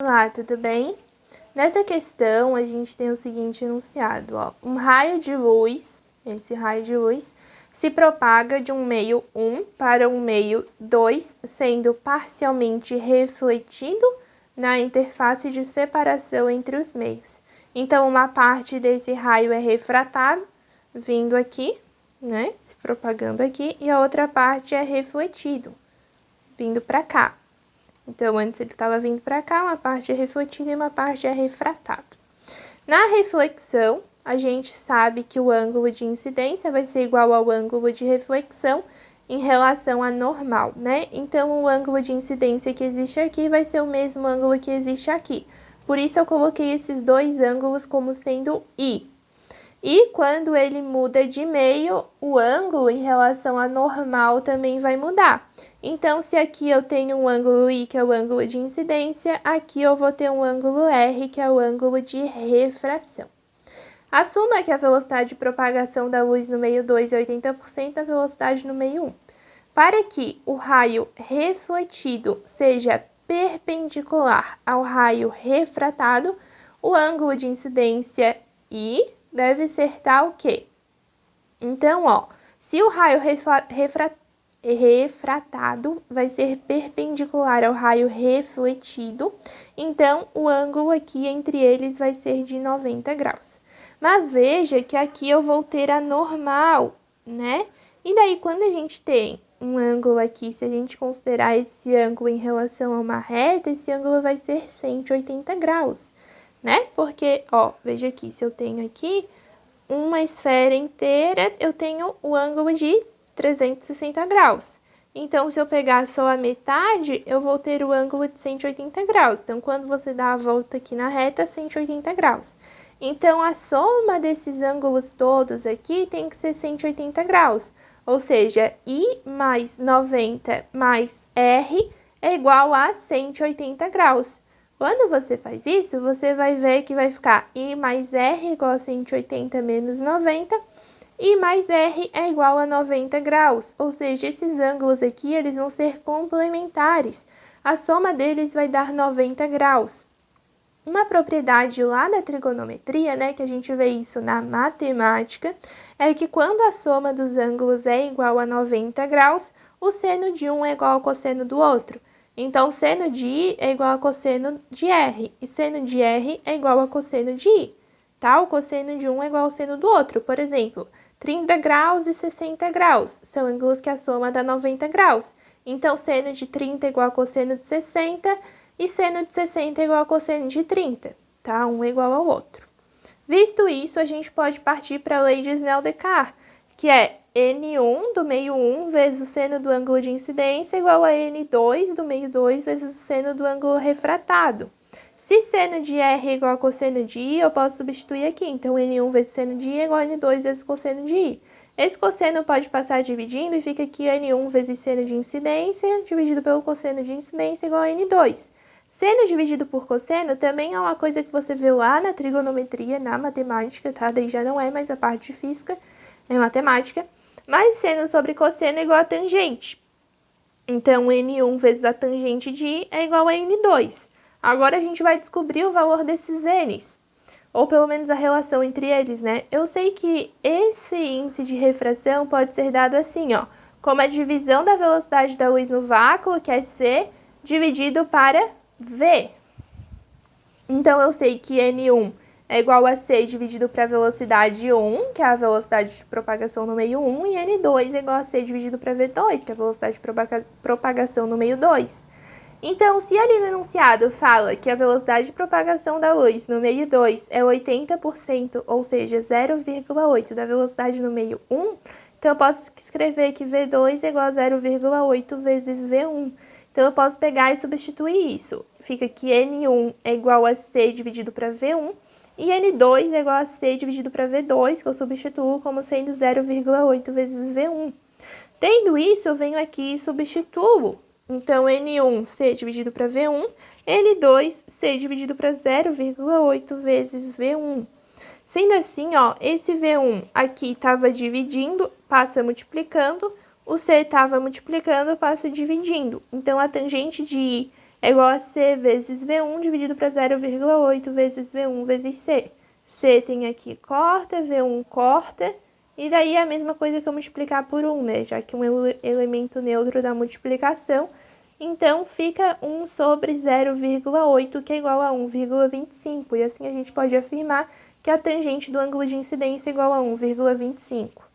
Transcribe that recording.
Olá, tudo bem? Nessa questão, a gente tem o seguinte enunciado, ó. Um raio de luz, esse raio de luz, se propaga de um meio 1 para um meio 2, sendo parcialmente refletido na interface de separação entre os meios. Então, uma parte desse raio é refratado, vindo aqui, né, se propagando aqui, e a outra parte é refletido, vindo para cá. Então, antes ele estava vindo para cá, uma parte é refletida e uma parte é refratado. Na reflexão, a gente sabe que o ângulo de incidência vai ser igual ao ângulo de reflexão em relação à normal, né? Então, o ângulo de incidência que existe aqui vai ser o mesmo ângulo que existe aqui. Por isso, eu coloquei esses dois ângulos como sendo I. E quando ele muda de meio, o ângulo em relação à normal também vai mudar. Então, se aqui eu tenho um ângulo I, que é o ângulo de incidência, aqui eu vou ter um ângulo R, que é o ângulo de refração. Assuma que a velocidade de propagação da luz no meio 2 é 80% da velocidade no meio 1. Para que o raio refletido seja perpendicular ao raio refratado, o ângulo de incidência I deve ser tal que. Então, ó, se o raio refratado vai ser perpendicular ao raio refletido, então o ângulo aqui entre eles vai ser de 90 graus. Mas veja que aqui eu vou ter a normal, né? E daí, quando a gente tem um ângulo aqui, se a gente considerar esse ângulo em relação a uma reta, esse ângulo vai ser 180 graus, né? Porque, ó, veja aqui, se eu tenho aqui uma esfera inteira, eu tenho o ângulo de 360 graus. Então, se eu pegar só a metade, eu vou ter o ângulo de 180 graus. Então, quando você dá a volta aqui na reta, 180 graus. Então, a soma desses ângulos todos aqui tem que ser 180 graus. Ou seja, I mais 90 mais R é igual a 180 graus. Quando você faz isso, você vai ver que vai ficar I mais R igual a 180 menos 90, I mais R é igual a 90 graus, ou seja, esses ângulos aqui, eles vão ser complementares. A soma deles vai dar 90 graus. Uma propriedade lá da trigonometria, né, que a gente vê isso na matemática, é que quando a soma dos ângulos é igual a 90 graus, o seno de um é igual ao cosseno do outro. Então, seno de I é igual a cosseno de R, e seno de R é igual a cosseno de I, tá? O cosseno de um é igual ao seno do outro. Por exemplo, 30 graus e 60 graus são ângulos que a soma dá 90 graus. Então, seno de 30 é igual a cosseno de 60 e seno de 60 é igual a cosseno de 30, tá? Um é igual ao outro. Visto isso, a gente pode partir para a lei de Snell-Descartes, que é N1 do meio 1 vezes o seno do ângulo de incidência igual a N2 do meio 2 vezes o seno do ângulo refratado. Se seno de R é igual a cosseno de I, eu posso substituir aqui. Então, N1 vezes seno de I é igual a N2 vezes cosseno de I. Esse cosseno pode passar dividindo e fica aqui N1 vezes seno de incidência dividido pelo cosseno de incidência igual a N2. Seno dividido por cosseno também é uma coisa que você vê lá na trigonometria, na matemática, tá? Daí já não é mais a parte de física, é matemática. Mas seno sobre cosseno é igual a tangente. Então, N1 vezes a tangente de I é igual a N2. Agora, a gente vai descobrir o valor desses N's, ou pelo menos a relação entre eles, né? Eu sei que esse índice de refração pode ser dado assim, ó, como a divisão da velocidade da luz no vácuo, que é C, dividido para V. Então, eu sei que N1 é igual a C dividido para a velocidade 1, que é a velocidade de propagação no meio 1, e N2 é igual a C dividido para V2, que é a velocidade de propagação no meio 2. Então, se ali no enunciado fala que a velocidade de propagação da luz no meio 2 é 80%, ou seja, 0,8 da velocidade no meio 1, então eu posso escrever que V2 é igual a 0,8 vezes V1. Então, eu posso pegar e substituir isso. Fica que N1 é igual a C dividido para V1, e N2 é igual a C dividido para V2, que eu substituo como sendo 0,8 vezes V1. Tendo isso, eu venho aqui e substituo. Então, N1, C dividido para V1, N2, C dividido para 0,8 vezes V1. Sendo assim, ó, esse V1 aqui estava dividindo, passa multiplicando, o C estava multiplicando, passa dividindo. Então, a tangente de I é igual a C vezes V1 dividido para 0,8 vezes V1 vezes C. C tem aqui corta, V1 corta, e daí é a mesma coisa que eu multiplicar por 1, né? Já que um elemento neutro da multiplicação, então fica 1 sobre 0,8, que é igual a 1,25. E assim a gente pode afirmar que a tangente do ângulo de incidência é igual a 1,25.